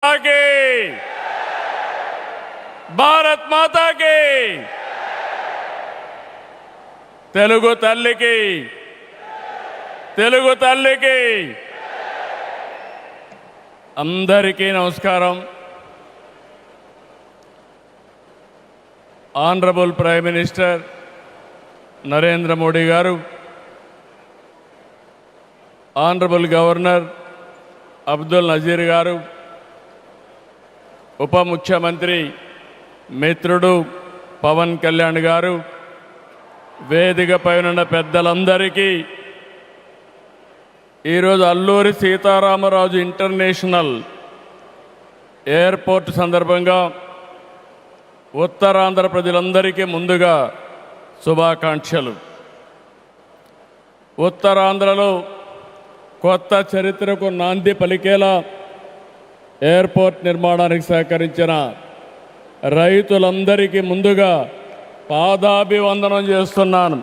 की భారత్ మాతాకి తెలుగు తల్లికి అందరికీ నమస్కారం. Honourable prime minister Narendra Modi గారు, ఆనరబుల్ గవర్నర్ అబ్దుల్ నజీర్ గారు, ఉప ముఖ్యమంత్రి మిత్రుడు పవన్ కళ్యాణ్ గారు, వేదికపై ఉన్న పెద్దలందరికీ ఈరోజు అల్లూరి సీతారామరాజు ఇంటర్నేషనల్ ఎయిర్పోర్ట్ సందర్భంగా ఉత్తరాంధ్ర ప్రజలందరికీ ముందుగా శుభాకాంక్షలు. ఉత్తరాంధ్రలో కొత్త చరిత్రకు నాంది పలికేలా ఎయిర్పోర్ట్ నిర్మాణానికి సహకరించిన రైతులందరికీ ముందుగా పాదాభివందనం చేస్తున్నాను.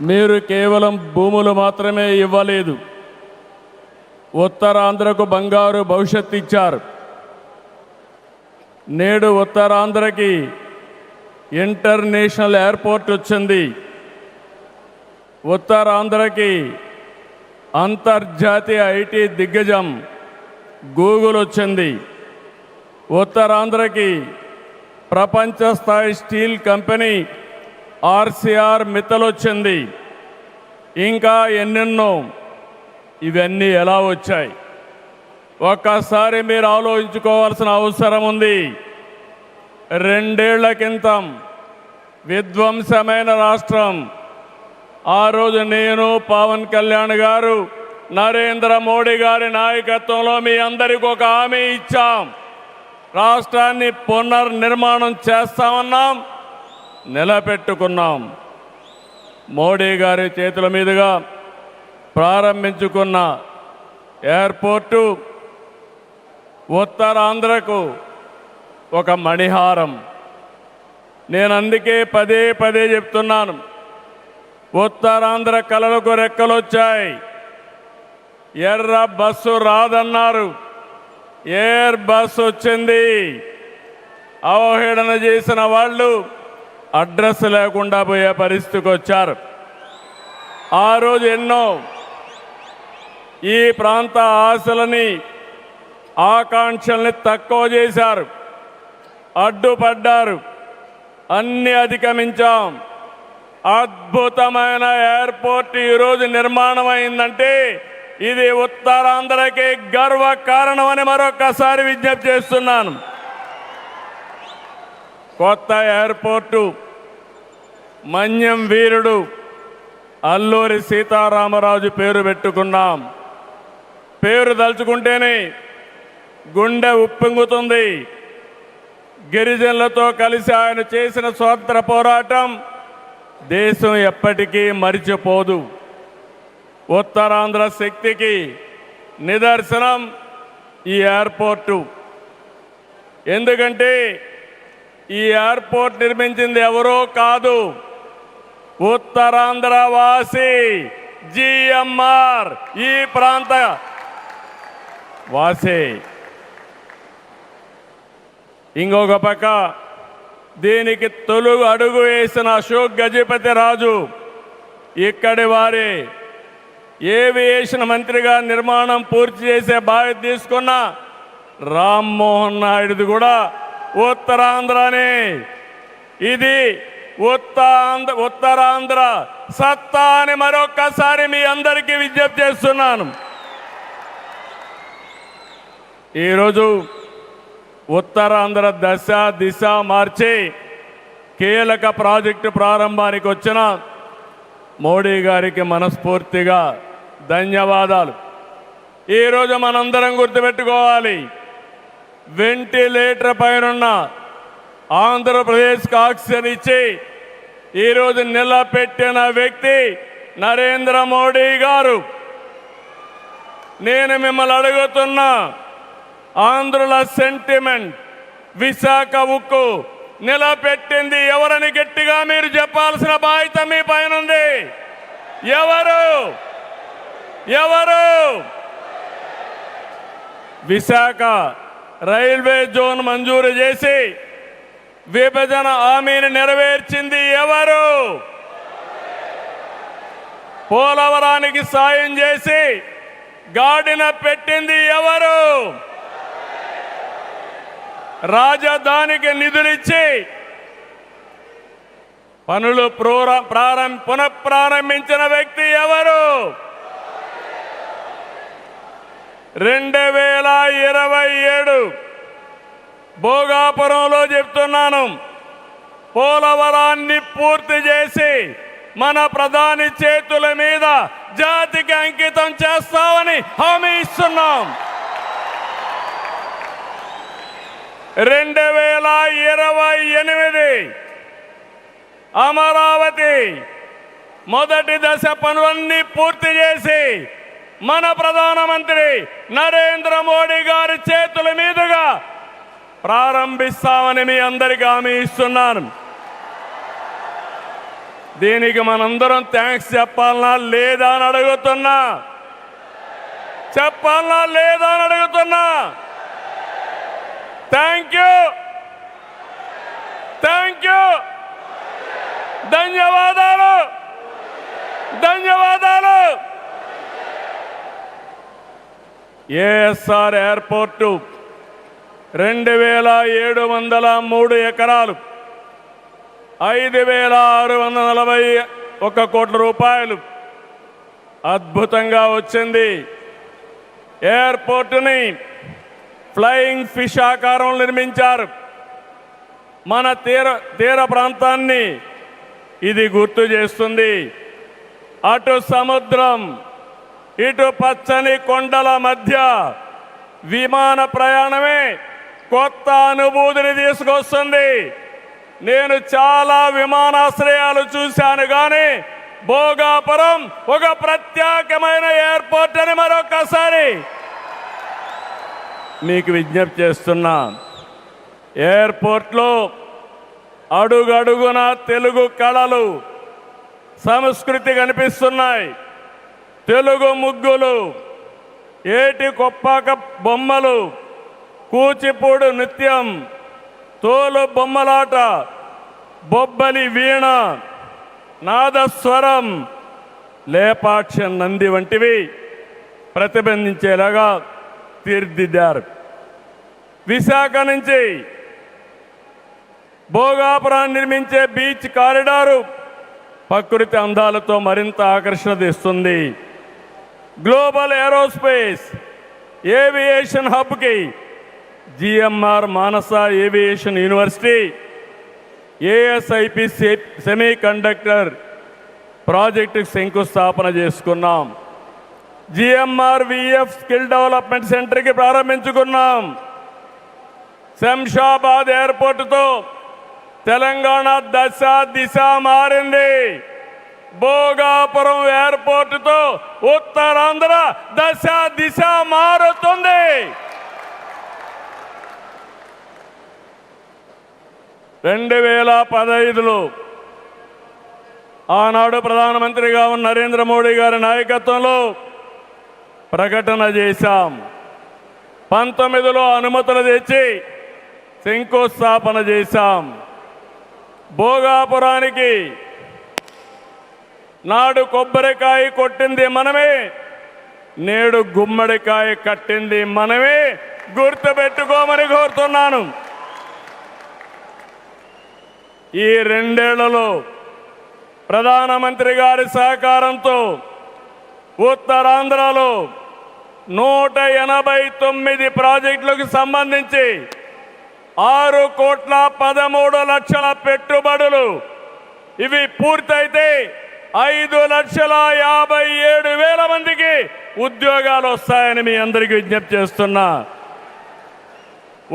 మీరు కేవలం భూములు మాత్రమే ఇవ్వలేదు, ఉత్తరాంధ్రకు బంగారు భవిష్యత్తు ఇచ్చారు. నేడు ఉత్తరాంధ్రకి ఇంటర్నేషనల్ ఎయిర్పోర్ట్ వచ్చింది. ఉత్తరాంధ్రకి అంతర్జాతీయ ఐటీ దిగ్గజం గూగుల్ వచ్చింది. ఉత్తరాంధ్రకి ప్రపంచ స్థాయి స్టీల్ కంపెనీ ఆర్సీఆర్ మిత్తల్ వచ్చింది. ఇంకా ఎన్నెన్నో. ఇవన్నీ ఎలా వచ్చాయి? ఒక్కసారి మీరు ఆలోచించుకోవాల్సిన అవసరం ఉంది. 2 ఏళ్ల క్రితం విధ్వంసమైన రాష్ట్రం. ఆ రోజు నేను, పవన్ కళ్యాణ్ గారు, నరేంద్ర మోడీ గారి నాయకత్వంలో మీ అందరికీ ఒక హామీ ఇచ్చాం. రాష్ట్రాన్ని పునర్నిర్మాణం చేస్తామన్నాం, నిలబెట్టుకున్నాం. మోడీ గారి చేతుల మీదుగా ప్రారంభించుకున్న ఎయిర్పోర్టు ఉత్తరాంధ్రకు ఒక మణిహారం. నేను అందుకే పదే చెప్తున్నాను, ఉత్తరాంధ్ర కలలకు రెక్కలొచ్చాయి. ఎర్ర బస్సు రాదన్నారు, ఎయిర్ బస్సు వచ్చింది. అవహేళన చేసిన వాళ్ళు అడ్రస్ లేకుండా పోయే పరిస్థితికి వచ్చారు. ఆ రోజు ఎన్నో ఈ ప్రాంత ఆశలని, ఆకాంక్షల్ని తక్కువ చేశారు, అడ్డుపడ్డారు. అన్ని అధిగమించాం. అద్భుతమైన ఎయిర్పోర్ట్ ఈరోజు నిర్మాణం అయిందంటే ఇది ఉత్తరాంధ్రకి గర్వ కారణమని మరొకసారి విజ్ఞప్తి చేస్తున్నాను. కొత్త ఎయిర్పోర్టు మన్యం వీరుడు అల్లూరి సీతారామరాజు పేరు పెట్టుకున్నాం. పేరు తలుచుకుంటేనే గుండె ఉప్పొంగుతుంది. గిరిజనులతో కలిసి ఆయన చేసిన స్వాతంత్ర పోరాటం దేశం ఎప్పటికీ మరిచిపోదు. ఉత్తరాంధ్ర శక్తికి నిదర్శనం ఈ ఎయిర్పోర్టు. ఎందుకంటే ఈ ఎయిర్పోర్ట్ నిర్మించింది ఎవరో కాదు, ఉత్తరాంధ్ర వాసి జిఎంఆర్, ఈ ప్రాంత వాసి. ఇంకొక పక్క దీనికి తొలుగు అడుగు వేసిన అశోక్ గజపతి రాజు ఇక్కడి వారే. ఏవియేషన్ మంత్రిగా నిర్మాణం పూర్తి చేసే బాధ్యత తీసుకున్న రామ్మోహన్ నాయుడుది కూడా ఉత్తరాంధ్రనే. ఇది ఉత్తరాంధ్ర సత్తా అని మరొక్కసారి మీ అందరికీ విజ్ఞప్తి చేస్తున్నాను. ఈరోజు ఉత్తరాంధ్ర దశ దిశ మార్చి కీలక ప్రాజెక్టు ప్రారంభానికి వచ్చిన మోడీ గారికి మనస్ఫూర్తిగా ధన్యవాదాలు. ఈరోజు మనందరం గుర్తుపెట్టుకోవాలి, వెంటిలేటర్ పైనున్న ఆంధ్రప్రదేశ్కి ఆక్సిజన్ ఇచ్చి ఈరోజు నిలబెట్టిన వ్యక్తి నరేంద్ర మోడీ గారు. నేను మిమ్మల్ని అడుగుతున్నా, ఆంధ్రుల సెంటిమెంట్, విశాఖ ఉక్కు నిలబెట్టింది ఎవరని గట్టిగా మీరు చెప్పాల్సిన బాధ్యత మీ పైన ఉంది. ఎవరు? విశాఖ రైల్వే జోన్ మంజూరు చేసి విభజన హామీని నెరవేర్చింది ఎవరు? పోలవరానికి సాయం చేసి గాడిన పెట్టింది ఎవరు? రాజధానికి నిధులిచ్చి పనులు పునఃప్రారంభించిన వ్యక్తి ఎవరు? 2027 భోగాపురంలో చెప్తున్నాను, పోలవరాన్ని పూర్తి చేసి మన ప్రధాని చేతుల మీద జాతికి అంకితం చేస్తామని హామీ ఇస్తున్నాం. 2028 అమరావతి మొదటి దశ పనులన్నీ పూర్తి చేసి మన ప్రధానమంత్రి నరేంద్ర మోడీ గారి చేతుల మీదుగా ప్రారంభిస్తామని మీ అందరికీ హామీ ఇస్తున్నాను. దీనికి మనందరం థ్యాంక్స్ చెప్పాలనా లేదా అని అడుగుతున్నా. చెప్పాలనా లేదా అని అడుగుతున్నా. థ్యాంక్ యూ, థ్యాంక్ యూ, ధన్యవాదాలు, ధన్యవాదాలు. ఏఎస్ఆర్ ఎయిర్పోర్టు 2703 ఎకరాలు, 5641 కోట్ల రూపాయలు అద్భుతంగా వచ్చింది. ఎయిర్పోర్టుని ఫ్లయింగ్ ఫిష్ ఆకారంలో నిర్మించారు. మన తీర ప్రాంతాన్ని ఇది గుర్తు చేస్తుంది. అటు సముద్రం, ఇటు పచ్చని కొండల మధ్య విమాన ప్రయాణమే కొత్త అనుభూతిని తీసుకొస్తుంది. నేను చాలా విమానాశ్రయాలు చూశాను, కానీ భోగాపురం ఒక ప్రత్యేకమైన ఎయిర్పోర్ట్ అని మరొకసారి మీకు విజ్ఞప్తి చేస్తున్నా. ఎయిర్పోర్ట్లో అడుగడుగున తెలుగు కళలు, సంస్కృతి కనిపిస్తున్నాయి. తెలుగు ముగ్గులు, ఏటి కొప్పాక బొమ్మలు, కూచిపూడి నృత్యం, తోలు బొమ్మలాట, బొబ్బలి వీణ, నాదస్వరం, లేపాక్ష నంది వంటివి ప్రతిబింబించేలాగా తీర్చిదిద్దారు. విశాఖ నుంచి భోగాపురాన్ని నిర్మించే బీచ్ కారిడారు ప్రకృతి అందాలతో మరింత ఆకర్షణ తెస్తుంది. గ్లోబల్ ఏరోస్పేస్ ఏవియేషన్ హబ్కి GMR Manasa aviation university, ASIP semiconductor ప్రాజెక్టుకు శంకుస్థాపన చేసుకున్నాం. జిఎంఆర్ విఎఫ్ స్కిల్ డెవలప్మెంట్ సెంటర్కి ప్రారంభించుకున్నాం. శంషాబాద్ ఎయిర్పోర్టుతో తెలంగాణ దశ దిశ మారింది. భోగాపురం ఎయిర్పోర్టుతో ఉత్తరాంధ్ర దశ దిశ మారుతుంది. 2015లో ఆనాడు ప్రధానమంత్రిగా ఉన్న నరేంద్ర మోడీ గారి నాయకత్వంలో ప్రకటన చేశాం. 19లో అనుమతులు తెచ్చి శంకుస్థాపన చేశాం. భోగాపురానికి నాడు కొబ్బరికాయ కొట్టింది మనమే, నేడు గుమ్మడికాయ కట్టింది మనమే. గుర్తుపెట్టుకోమని కోరుతున్నాను. ఈ 2 ఏళ్లలో ప్రధానమంత్రి గారి సహకారంతో ఉత్తరాంధ్రలో 189 ప్రాజెక్టులకు సంబంధించి 6,13,00,000 పెట్టుబడులు. ఇవి పూర్తయితే 5,57,000 మందికి ఉద్యోగాలు వస్తాయని మీ అందరికీ విజ్ఞప్తి చేస్తున్నా.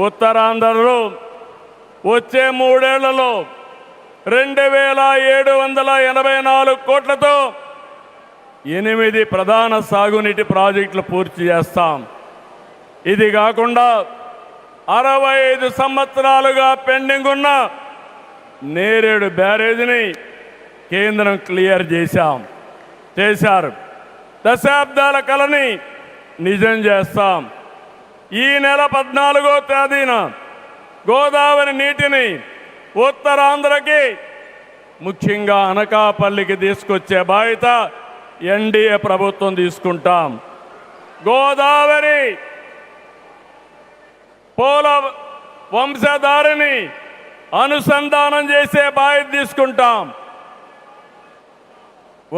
ఉత్తరాంధ్రలో వచ్చే 3 ఏళ్లలో 2,784 కోట్లతో 8 ప్రధాన సాగునీటి ప్రాజెక్టులు పూర్తి చేస్తాం. ఇది కాకుండా 65 సంవత్సరాలుగా పెండింగ్ ఉన్న నేరేడు బ్యారేజీని కేంద్రం క్లియర్ చేశారు. దశాబ్దాల కలని నిజం చేస్తాం. ఈ నెల 14వ తేదీన గోదావరి నీటిని ఉత్తరాంధ్రకి ముఖ్యంగా అనకాపల్లికి తీసుకొచ్చే బాధ్యత ఎన్డీఏ ప్రభుత్వం తీసుకుంటాం. గోదావరి పోల వంశధారిని అనుసంధానం చేసే బాధ్యత తీసుకుంటాం.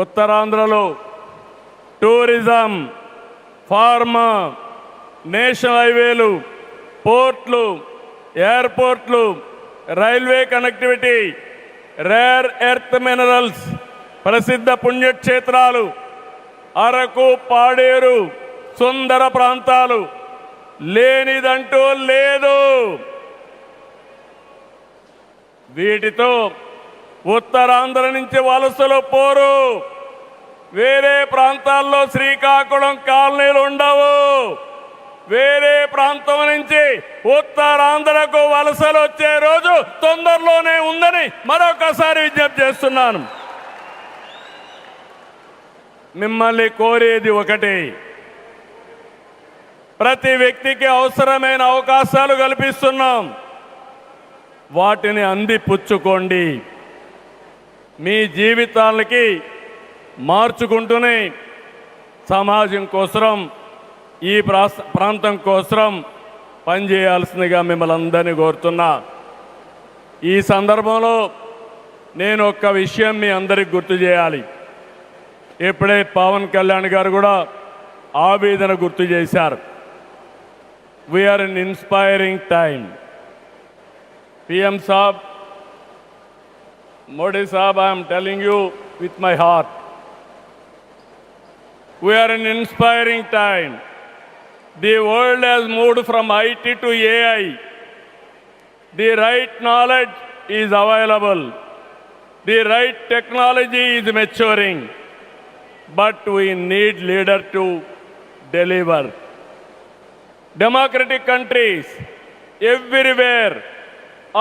ఉత్తరాంధ్రలో టూరిజం, ఫార్మా, నేషనల్ హైవేలు, పోర్ట్లు, ఎయిర్పోర్ట్లు, railway connectivity, rare earth minerals, ప్రసిద్ధ పుణ్యక్షేత్రాలు, అరకు, పాడేరు, సుందర ప్రాంతాలు లేనిదంటూ లేదు. వీటితో ఉత్తరాంధ్ర నుంచి వలసలు పోరు. వేరే ప్రాంతాల్లో శ్రీకాకుళం కాలనీలు ఉండవు. వేరే ప్రాంతం నుంచి ఉత్తరాంధ్రకు వలసలు వచ్చే రోజు తొందరలోనే ఉందని మరొకసారి విజ్ఞప్తి చేస్తున్నాను. మిమ్మల్ని కోరేది ఒకటి, ప్రతి వ్యక్తికి అవసరమైన అవకాశాలు కల్పిస్తున్నాం. వాటిని అందిపుచ్చుకోండి. మీ జీవితాలకి మార్చుకుంటూనే సమాజం కోసం, ఈ ప్రాంతం కోసం పనిచేయాల్సిందిగా మిమ్మల్ని అందరినీ కోరుతున్నా. ఈ సందర్భంలో నేను ఒక్క విషయం మీ అందరికి గుర్తు చేయాలి. ఇప్పుడే పవన్ కళ్యాణ్ గారు కూడా ఆవేదన గుర్తు చేశారు. We're in inspiring time. PM Saab, Modi Saab, I am telling you with my heart. We are in inspiring time. The world has moved from IT to AI. The right knowledge is available. The right technology is maturing. But we need leaders to deliver. Democratic countries everywhere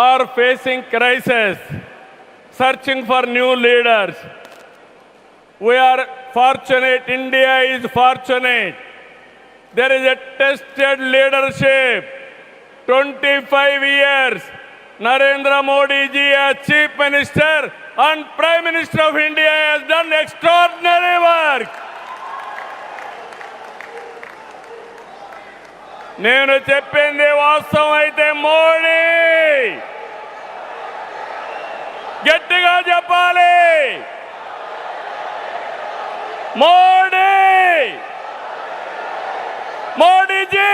are facing crisis, searching for new leaders. We are fortunate, India is fortunate. There is a tested leadership. 25 years, Narendra Modi ji as Chief Minister and Prime Minister of India has done extraordinary work. నేను చెప్పింది వాస్తవం అయితే మోడీ గట్టిగా చెప్పాలి. Modi, Modiji.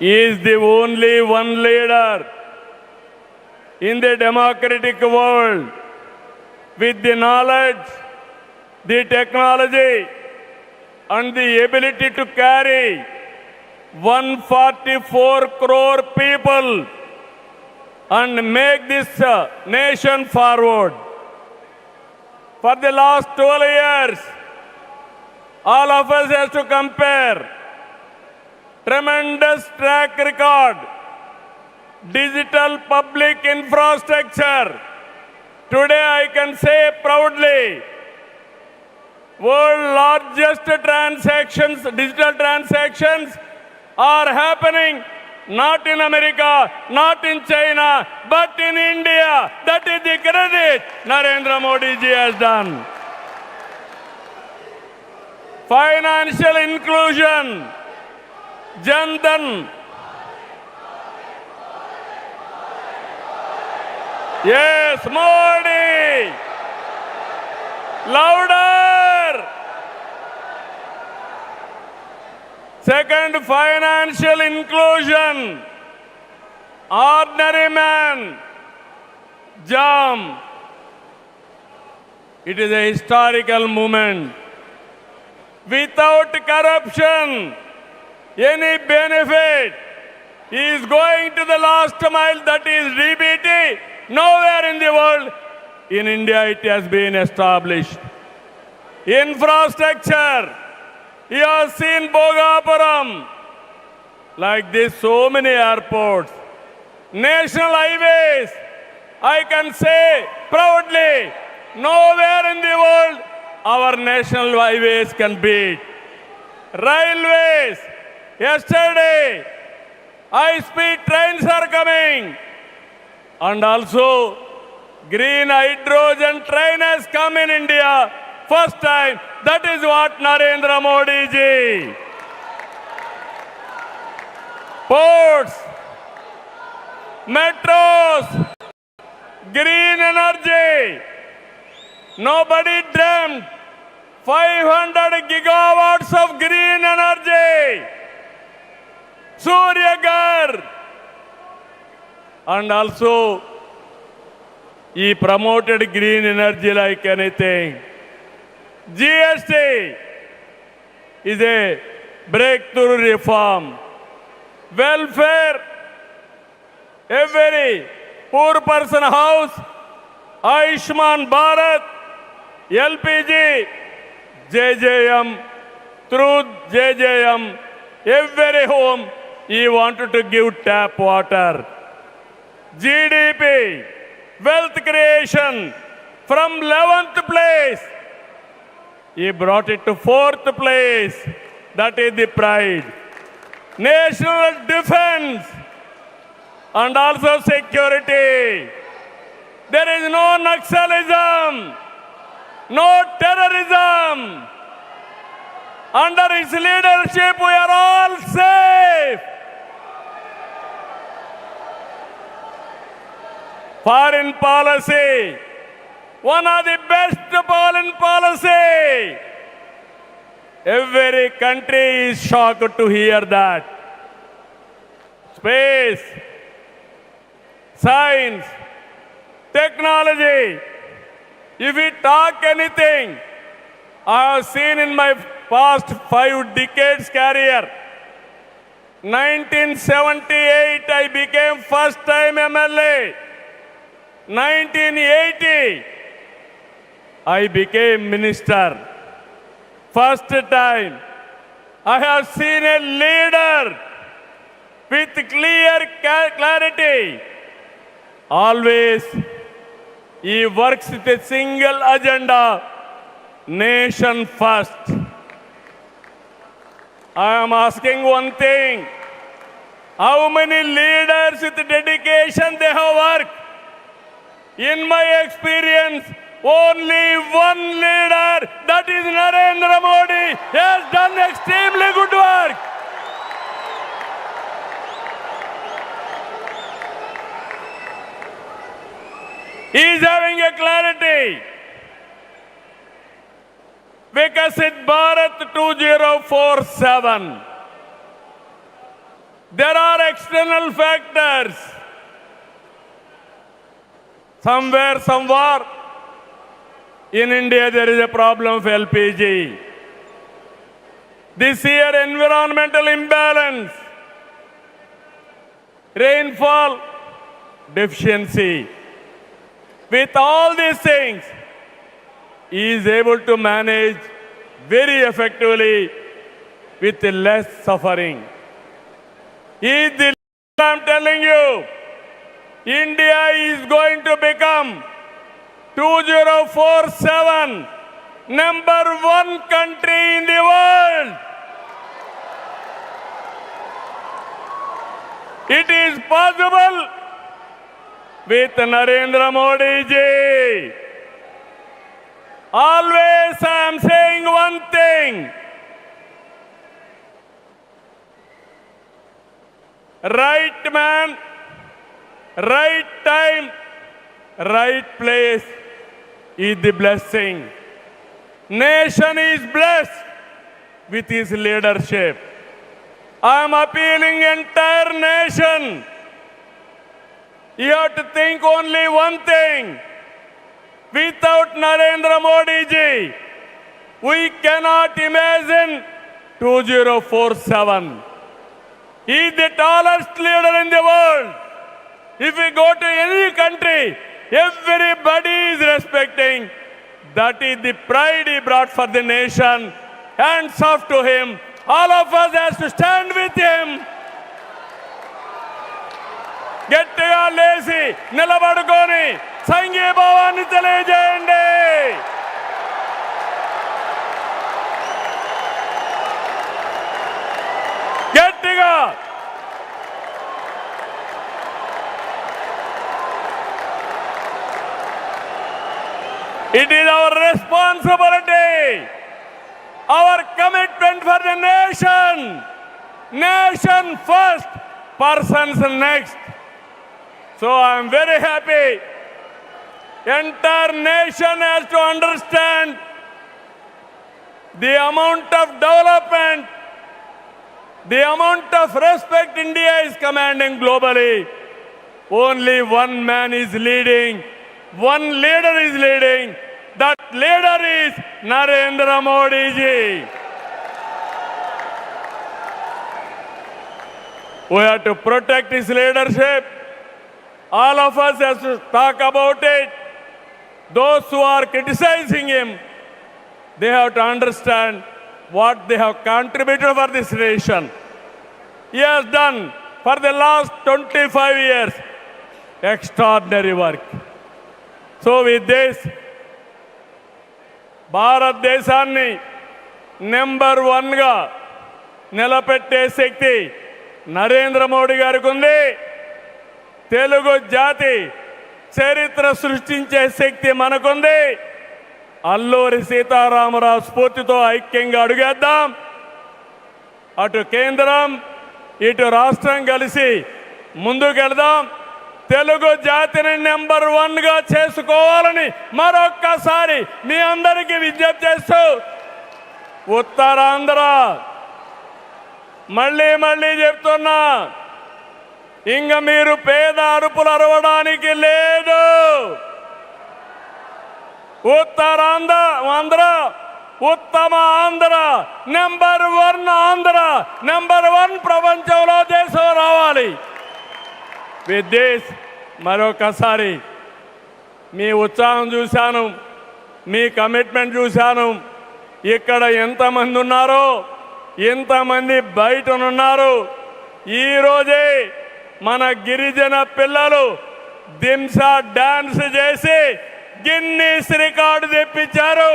He is the only one leader in the democratic world with the knowledge, the technology and the ability to carry 144 crore people and make this nation forward. For the last 12 years, all of us have to compare tremendous track record, digital public infrastructure. Today I can say proudly, world largest transactions, digital transactions are happening not in America, not in China, but in India. That is the credit Narendra Modi ji has done. Financial inclusion, Jan Dhan. Yes, Modi. Louder. Second, financial inclusion. Ordinary man, JAM. It is a historical moment. Without corruption, any benefit is going to the last mile, that is DBT. Nowhere in the world, in India it has been established. Infrastructure, you have seen Bhogapuram, like this so many airports, national highways. I can say proudly, nowhere in the world our national highways can beat. Railways, yesterday, high-speed trains are coming. And also, green hydrogen train has come in India. First time, that is what Narendra Modi ji. Ports, metros, green energy. Nobody dreamt 500 gigawatts of green energy. Surya Ghar. And also, he promoted green energy like anything. GST is a breakthrough reform. Welfare, every poor person house, Ayushman Bharat, LPG, JJM, through JJM, every home he wanted to give tap water. GDP, wealth creation, from 11th place, he brought it to 4th place. That is the pride. National defense and also security. There is no Naxalism, no terrorism. Under his leadership, we are all safe. Foreign policy, one of the best foreign policy. Every country is shocked to hear that. Space, science, technology. If we talk anything, I have seen in my past 5 decades career. 1978, I became first time MLA. 1980, I became minister. First time, I have seen a leader with clear clarity. Always, he works with a single agenda, nation first. I am asking one thing, how many leaders with dedication they have worked? In my experience, only one leader, that is Narendra Modi, has done extremely good work. He is having a clarity. Vikasit Bharat 2047. There are external factors. Somewhere, in India, there is a problem of LPG. This year, environmental imbalance, rainfall deficiency. With all these things, he is able to manage very effectively with less suffering. I'm telling you, India is going to become 2047 number 1 country in the world. It is possible with Narendra Modi ji. Always I am saying one thing. Right man, right time, right place is the blessing. Nation is blessed with his leadership. I am appealing entire nation. You have to think only one thing. Without Narendra Modi ji, we cannot imagine 2047. He is the tallest leader in the world. If we go to any country, everybody is respecting. That is the pride he brought for the nation. Hands off to him. All of us has to stand with him. గట్టిగా లేచి నిలబడుకొని సంఘీభావాన్ని తెలియజేయండి. గట్టిగా it is our responsibility, our commitment for the nation. Nation first, persons next. So I am very happy. Entire nation has to understand the amount of development, the amount of respect India is commanding globally. Only one man is leading, one leader is leading. That leader is Narendra Modi ji. We have to protect his leadership. All of us have to talk about it. Those who are criticizing him, they have to understand what they have contributed for this nation. He has done for the last 25 years extraordinary work. So with this, భారతదేశాన్ని number 1గా నిలబెట్టే శక్తి నరేంద్ర మోడీ గారికి ఉంది. తెలుగు జాతి చరిత్ర సృష్టించే శక్తి మనకుంది. అల్లూరి సీతారామరాజు స్ఫూర్తితో ఐక్యంగా అడుగేద్దాం. అటు కేంద్రం ఇటు రాష్ట్రం కలిసి ముందుకెళ్దాం. తెలుగు జాతిని నెంబర్ 1గా చేసుకోవాలని మరొక్కసారి మీ అందరికీ విజ్ఞప్తి చేస్తూ, ఉత్తరాంధ్ర మళ్ళీ చెప్తున్నా, ఇంక మీరు పేద అరుపులు అరవడానికి లేదు. ఉత్తరాంధ్ర ఉత్తమ ఆంధ్ర, నెంబర్ 1 ఆంధ్ర, నెంబర్ 1 ప్రపంచంలో దేశం రావాలి. విత్ దిస్ మరొకసారి మీ ఉత్సాహం చూశాను, మీ కమిట్మెంట్ చూశాను. ఇక్కడ ఎంతమంది ఉన్నారో ఎంతమంది బయటనున్నారు. ఈరోజే మన గిరిజన పిల్లలు దింసా డాన్స్ చేసి గిన్నీస్ రికార్డు తెప్పించారు,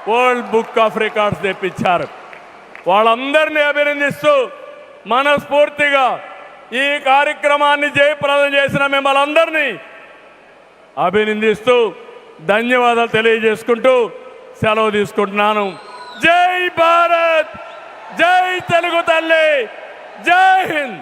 వరల్డ్ బుక్ ఆఫ్ రికార్డ్స్ తెప్పించారు. వాళ్ళందరినీ అభినందిస్తూ మనస్ఫూర్తిగా ఈ కార్యక్రమాన్ని జయప్రదం చేసిన మిమ్మల్ని అందరినీ అభినందిస్తూ ధన్యవాదాలు తెలియజేసుకుంటూ సెలవు తీసుకుంటున్నాను. జై భారత్, జై తెలుగు తల్లి, జై హింద్.